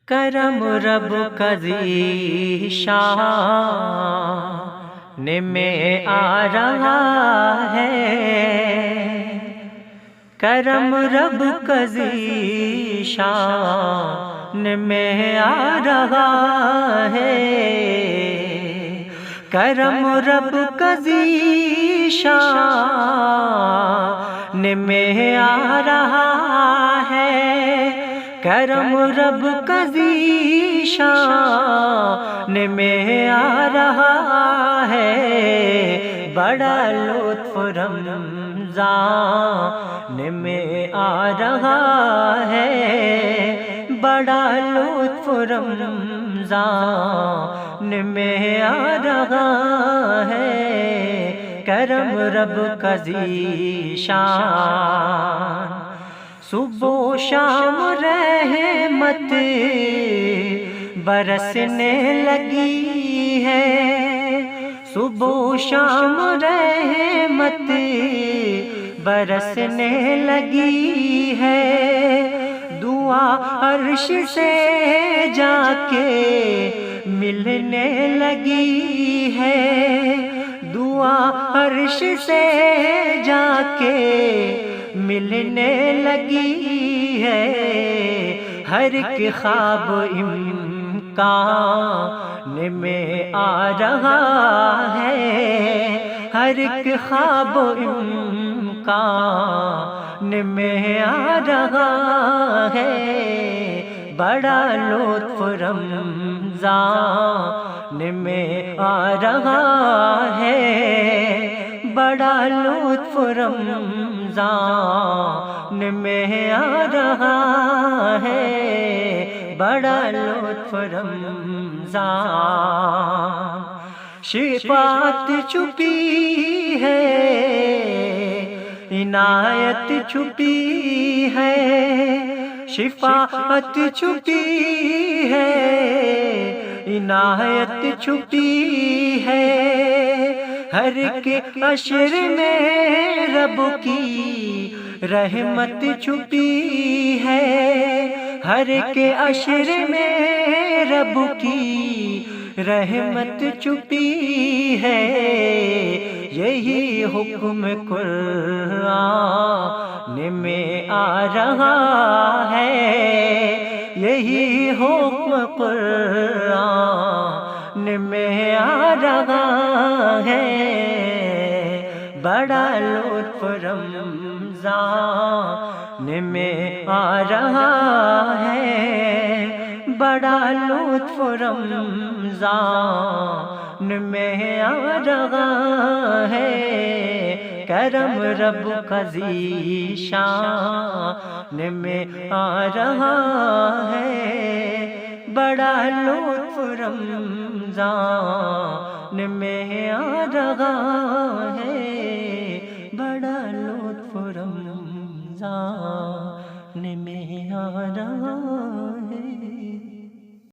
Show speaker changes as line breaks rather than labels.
کرم رب کا ذیشان میں آ رہا ہے، کرم رب کا ذیشان میں آ رہا ہے، کرم رب کا ذیشان میں آ رہا ہے، کرم رب کا ذیشان میں آ رہا ہے، بڑا لطف رمضان میں آ رہا ہے، بڑا لطف رمضان میں آ رہا ہے، کرم رب کا ذیشان صبح و شام رحمت برسنے لگی ہے، صبح و شام رحمت برسنے لگی ہے، دعا عرش سے جا کے ملنے لگی ہے، دعا عرش سے جا کے ملنے لگی ہے، ہر ایک خواب امکان میں آ رہا ہے، ہر ایک خواب امکان میں آ رہا ہے، بڑا لطف رمضان میں آ رہا ہے، بڑا لطف رمضان میں آ رہا ہے، بڑا لطف رمضان شفاعت چھپی ہے، عنایت چھپی ہے، شفاعت چھپی ہے، عنایت چھپی ہے، ہر ایک عشر میں رب کی رحمت چھپی ہے، ہر ایک عشر میں رب کی رحمت چھپی ہے، یہی حکم قرآن میں آ رہا ہے، یہی حکم قرآن میں آ رہا ہے، بڑا لطف رمضان میں آ رہا ہے، بڑا لطف رمضان میں آ رہا ہے، کرم رب کا ذیشان میں آ رہا ہے، بڑا لطف رمضان میں آ رہا ہے۔